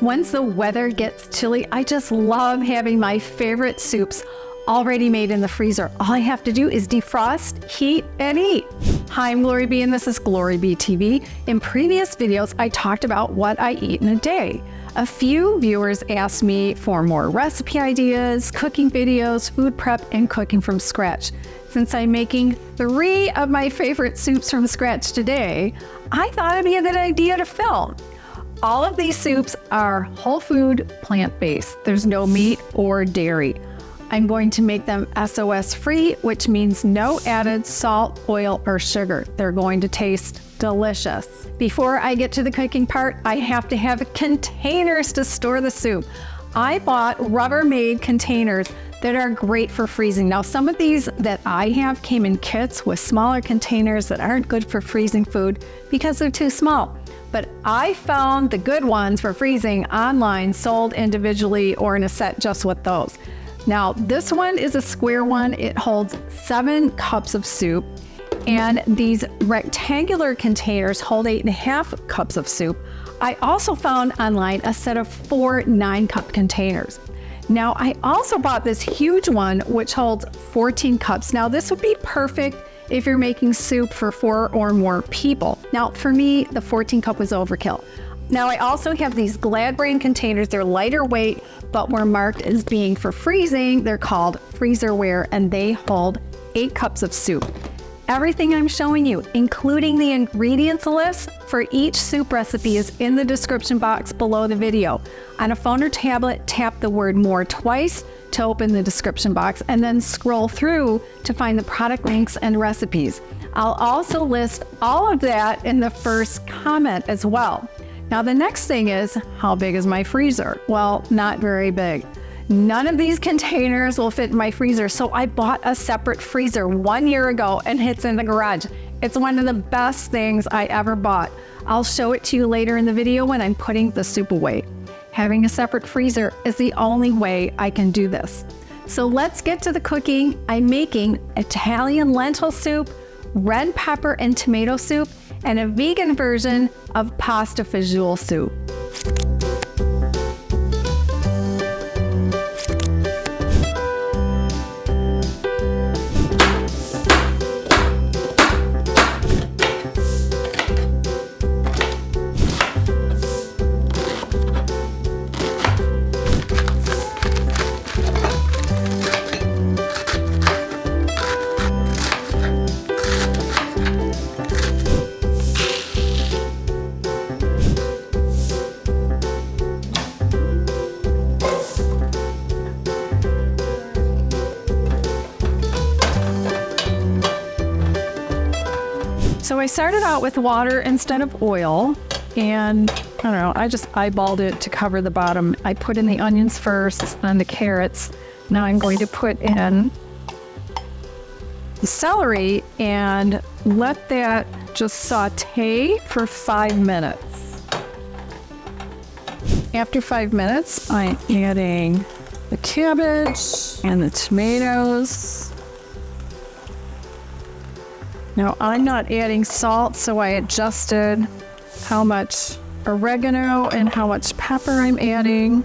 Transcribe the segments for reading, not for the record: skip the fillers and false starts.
Once the weather gets chilly, I just love having my favorite soups already made in the freezer. All I have to do is defrost, heat, and eat. Hi, I'm GloryB, and this is GloryB-TV. In previous videos, I talked about what I eat in a day. A few viewers asked me for more recipe ideas, cooking videos, food prep, and cooking from scratch. Since I'm making 3 of my favorite soups from scratch today, I thought it'd be a good idea to film. All of these soups are whole food, plant-based. There's no meat or dairy. I'm going to make them SOS-free, which means no added salt, oil, or sugar. They're going to taste delicious. Before I get to the cooking part, I have to have containers to store the soup. I bought Rubbermaid containers that are great for freezing. Now, some of these that I have came in kits with smaller containers that aren't good for freezing food because they're too small. But I found the good ones for freezing online, sold individually or in a set just with those. Now, this one is a square one. It holds 7 cups of soup, and these rectangular containers hold 8.5 cups of soup. I also found online a set of 4 9-cup containers. Now, I also bought this huge one, which holds 14 cups. Now, this would be perfect if you're making soup for 4 or more people. Now, for me, the 14 cup was overkill. Now, I also have these Glad brand containers. They're lighter weight, but were marked as being for freezing. They're called freezerware, and they hold 8 cups of soup. Everything I'm showing you, including the ingredients list for each soup recipe, is in the description box below the video. On a phone or tablet, tap the word "more" twice to open the description box, and then scroll through to find the product links and recipes. I'll also list all of that in the first comment as well. Now, the next thing is, how big is my freezer? Well, not very big. None of these containers will fit in my freezer, so I bought a separate freezer 1 year ago, and it's in the garage. It's one of the best things I ever bought. I'll show it to you later in the video when I'm putting the soup away. Having a separate freezer is the only way I can do this. So let's get to the cooking. I'm making Italian lentil soup, red pepper and tomato soup, and a vegan version of pasta fagioli soup. So I started out with water instead of oil, and I don't know, I just eyeballed it to cover the bottom. I put in the onions first, then the carrots. Now I'm going to put in the celery and let that just saute for 5 minutes. After 5 minutes, I'm adding the cabbage and the tomatoes. Now, I'm not adding salt, so I adjusted how much oregano and how much pepper I'm adding.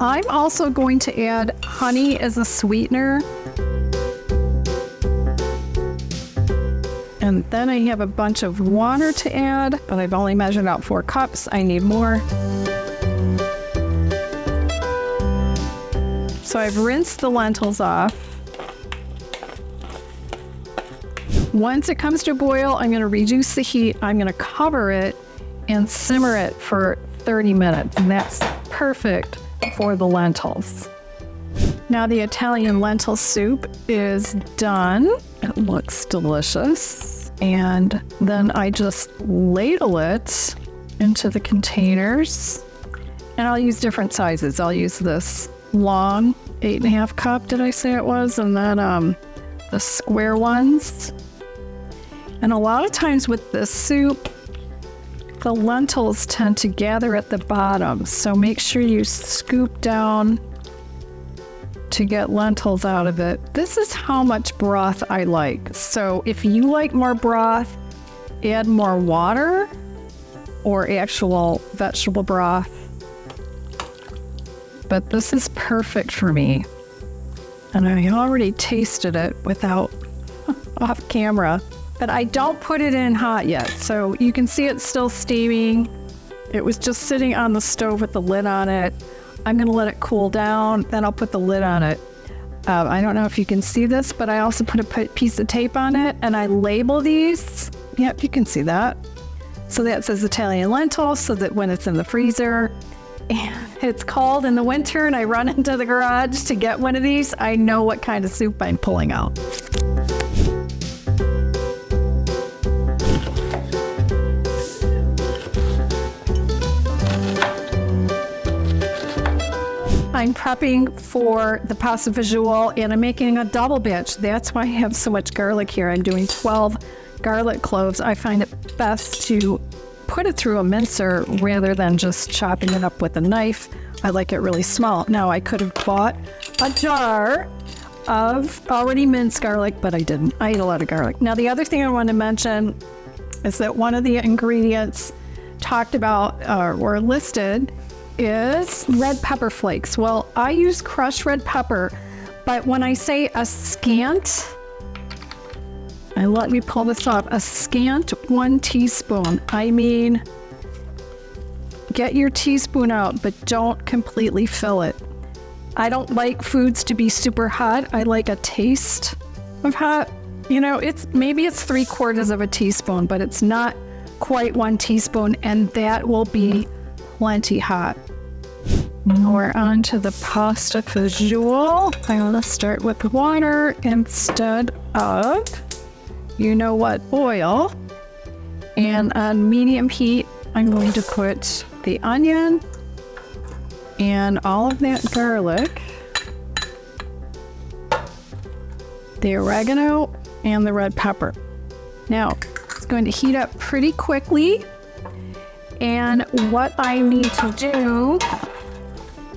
I'm also going to add honey as a sweetener. And then I have a bunch of water to add, but I've only measured out 4 cups. I need more. So I've rinsed the lentils off. Once it comes to a boil, I'm going to reduce the heat. I'm going to cover it and simmer it for 30 minutes. And that's perfect for the lentils. Now the Italian lentil soup is done. It looks delicious. And then I just ladle it into the containers. And I'll use different sizes. I'll use this long 8.5 cup, did I say it was? And then the square ones. And a lot of times with this soup, the lentils tend to gather at the bottom. So make sure you scoop down to get lentils out of it. This is how much broth I like. So if you like more broth, add more water or actual vegetable broth. but this is perfect for me. And I already tasted it without off camera, but I don't put it in hot yet. So you can see it's still steaming. It was just sitting on the stove with the lid on it. I'm gonna let it cool down, then I'll put the lid on it. I don't know if you can see this, but I also put a piece of tape on it and I label these. Yep, you can see that. So that says Italian lentils, so that when it's in the freezer and it's cold in the winter and I run into the garage to get one of these, I know what kind of soup I'm pulling out. I'm prepping for the pasta fagioli and I'm making a double batch. That's why I have so much garlic here. I'm doing 12 garlic cloves. I find it best to put it through a mincer rather than just chopping it up with a knife. I like it really small. Now, I could have bought a jar of already minced garlic, but I didn't. I eat a lot of garlic. Now, the other thing I want to mention is that one of the ingredients talked about or listed is red pepper flakes. Well, I use crushed red pepper, but when I say a scant, and let me pull this off, a scant 1 teaspoon. I mean, get your teaspoon out, but don't completely fill it. I don't like foods to be super hot. I like a taste of hot. You know, maybe it's 3/4 of a teaspoon, but it's not quite 1 teaspoon, and that will be plenty hot. Now we're on to the pasta fagioli. I'm gonna start with water instead of oil. And on medium heat, I'm going to put the onion and all of that garlic, the oregano, and the red pepper. Now, it's going to heat up pretty quickly. And what I need to do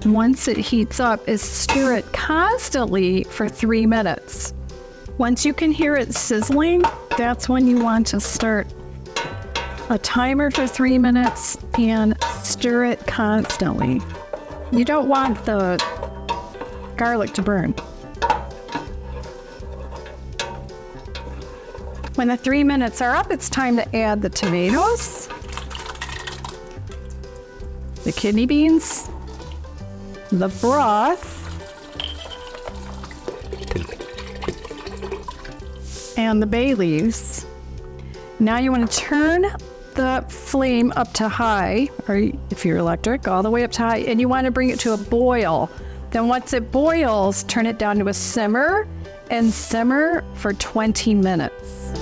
once it heats up is stir it constantly for 3 minutes. Once you can hear it sizzling, that's when you want to start a timer for 3 minutes and stir it constantly. You don't want the garlic to burn. When the 3 minutes are up, it's time to add the tomatoes, the kidney beans, the broth, and the bay leaves. Now you want to turn the flame up to high, or if you're electric, all the way up to high, and you want to bring it to a boil. Then once it boils, turn it down to a simmer and simmer for 20 minutes.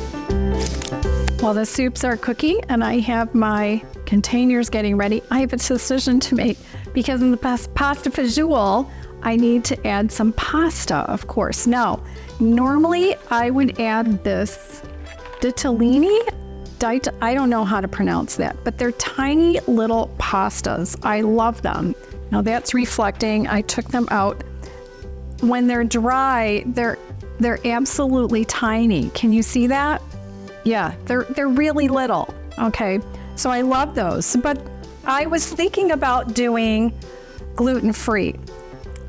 While the soups are cooking and I have my containers getting ready, I have a decision to make, because in the pasta fagioli, I need to add some pasta, of course. Now, normally I would add this ditalini. I don't know how to pronounce that, but they're tiny little pastas. I love them. Now that's reflecting. I took them out. When they're dry, they're absolutely tiny. Can you see that? Yeah, they're really little. Okay, so I love those. But I was thinking about doing gluten-free.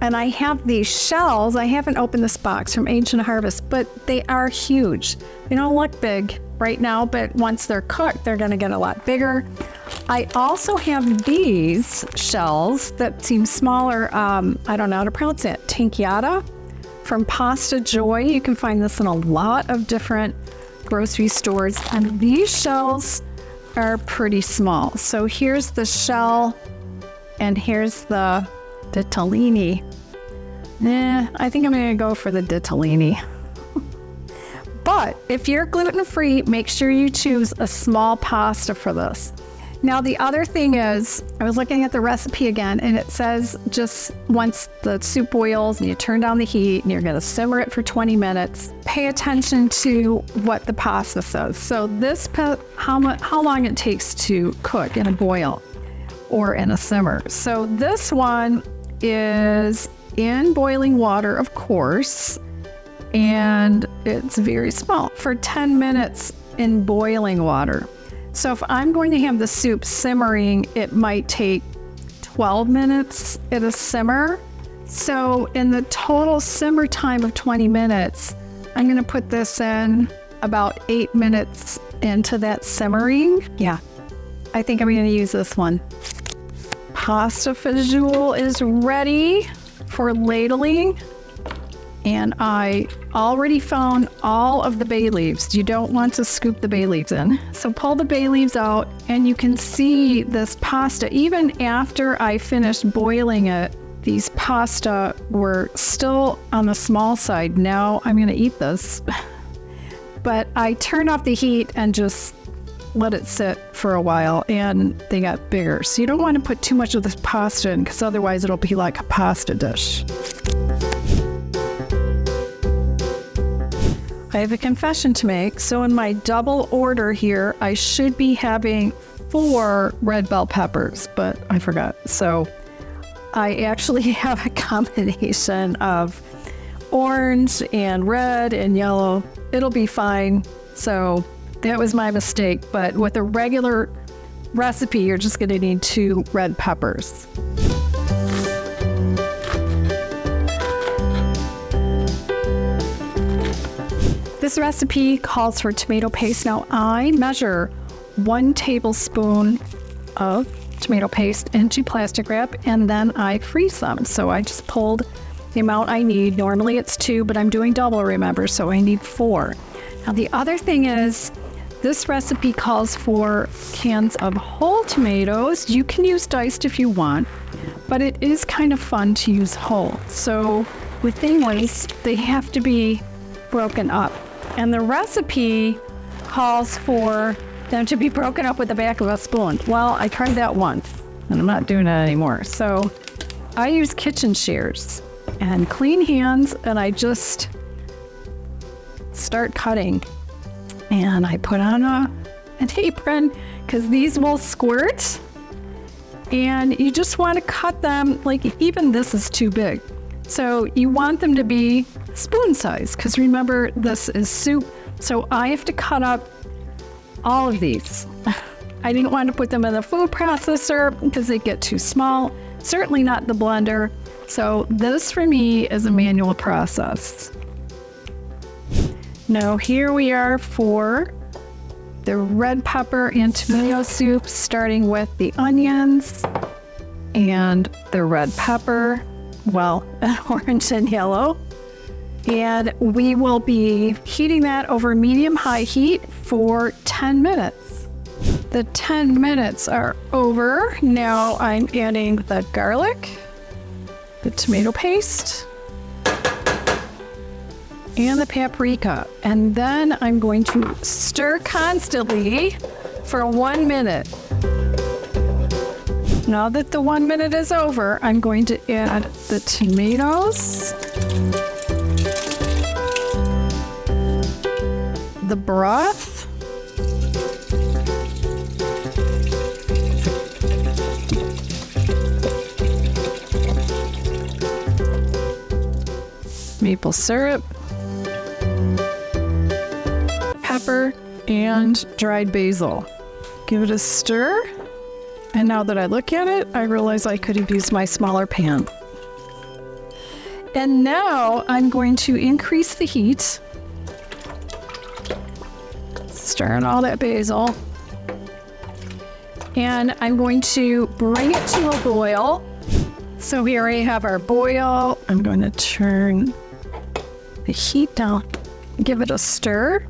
And I have these shells. I haven't opened this box from Ancient Harvest, but they are huge. They don't look big right now, but once they're cooked, they're gonna get a lot bigger. I also have these shells that seem smaller. I don't know how to pronounce it. Tinchiata from Pasta Joy. You can find this in a lot of different grocery stores. And these shells are pretty small. So here's the shell and here's the ditalini. I think I'm gonna go for the ditalini. But if you're gluten-free, make sure you choose a small pasta for this. Now the other thing is, I was looking at the recipe again, and it says just once the soup boils and you turn down the heat and you're gonna simmer it for 20 minutes, pay attention to what the pasta says. So this, how long it takes to cook in a boil or in a simmer. So this one is in boiling water, of course, and it's very small, for 10 minutes in boiling water. So if I'm going to have the soup simmering, it might take 12 minutes at a simmer. So in the total simmer time of 20 minutes, I'm going to put this in about 8 minutes into that simmering. Yeah, I think I'm going to use this one. Pasta fagioli is ready for ladling. And I already found all of the bay leaves. You don't want to scoop the bay leaves in. So pull the bay leaves out and you can see this pasta, even after I finished boiling it, these pasta were still on the small side. Now I'm gonna eat this. But I turned off the heat and just let it sit for a while and they got bigger. So you don't want to put too much of this pasta in because otherwise it'll be like a pasta dish. I have a confession to make. So in my double order here, I should be having 4 red bell peppers, but I forgot. So I actually have a combination of orange and red and yellow. It'll be fine. So that was my mistake. But with a regular recipe, you're just going to need 2 red peppers. This recipe calls for tomato paste. Now I measure 1 tablespoon of tomato paste into plastic wrap and then I freeze them. So I just pulled the amount I need. Normally it's 2, but I'm doing double, remember, so I need 4. Now the other thing is this recipe calls for cans of whole tomatoes. You can use diced if you want, but it is kind of fun to use whole. So with things, they have to be broken up. And the recipe calls for them to be broken up with the back of a spoon. Well, I tried that once, and I'm not doing it anymore. So I use kitchen shears and clean hands, and I just start cutting. And I put on an apron, because these will squirt. And you just want to cut them, like even this is too big. So you want them to be spoon size, because remember, this is soup. So I have to cut up all of these. I didn't want to put them in the food processor because they get too small. Certainly not the blender. So this for me is a manual process. Now here we are for the red pepper and tomato soup, starting with the onions and the red pepper. Well, orange and yellow. And we will be heating that over medium-high heat for 10 minutes. The 10 minutes are over. Now I'm adding the garlic, the tomato paste, and the paprika. And then I'm going to stir constantly for 1 minute. Now that the 1 minute is over, I'm going to add the tomatoes, the broth, maple syrup, pepper, and dried basil. Give it a stir. And now that I look at it, I realize I could have used my smaller pan. And now I'm going to increase the heat. Stir in all that basil. And I'm going to bring it to a boil. So we already have our boil. I'm going to turn the heat down, give it a stir,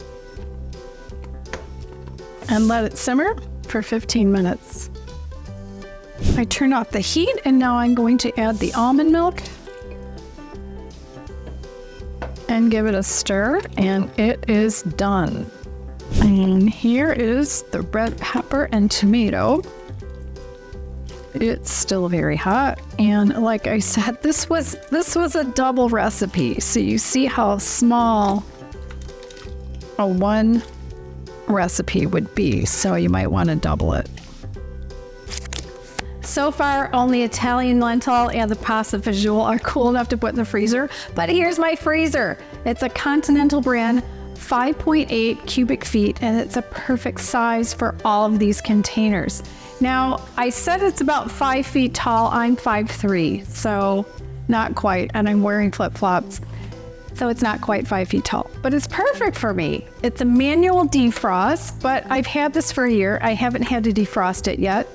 and let it simmer for 15 minutes. I turn off the heat, and now I'm going to add the almond milk and give it a stir, and it is done. And here is the red pepper and tomato. It's still very hot, and like I said, this was a double recipe, so you see how small a one recipe would be, so you might want to double it. So far, only Italian lentil and the pasta fagioli are cool enough to put in the freezer, but here's my freezer. It's a Continental brand 5.8 cubic feet, and it's a perfect size for all of these containers. Now, I said it's about 5 feet tall. I'm 5'3", so not quite, and I'm wearing flip-flops. So it's not quite 5 feet tall, but it's perfect for me. It's a manual defrost, but I've had this for a year. I haven't had to defrost it yet.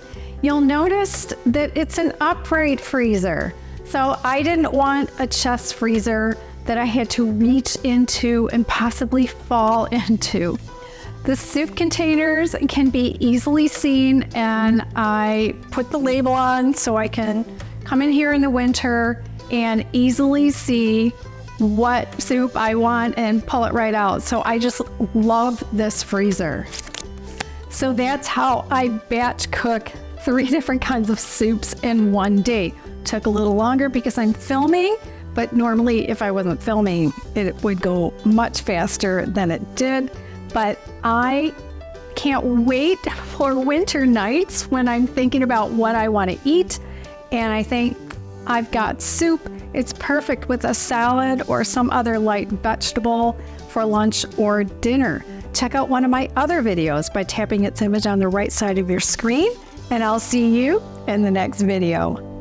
You'll notice that it's an upright freezer. So I didn't want a chest freezer that I had to reach into and possibly fall into. The soup containers can be easily seen, and I put the label on so I can come in here in the winter and easily see what soup I want and pull it right out. So I just love this freezer. So that's how I batch cook 3 different kinds of soups in one day. Took a little longer because I'm filming, but normally if I wasn't filming, it would go much faster than it did. But I can't wait for winter nights when I'm thinking about what I want to eat. And I think I've got soup. It's perfect with a salad or some other light vegetable for lunch or dinner. Check out one of my other videos by tapping its image on the right side of your screen, and I'll see you in the next video.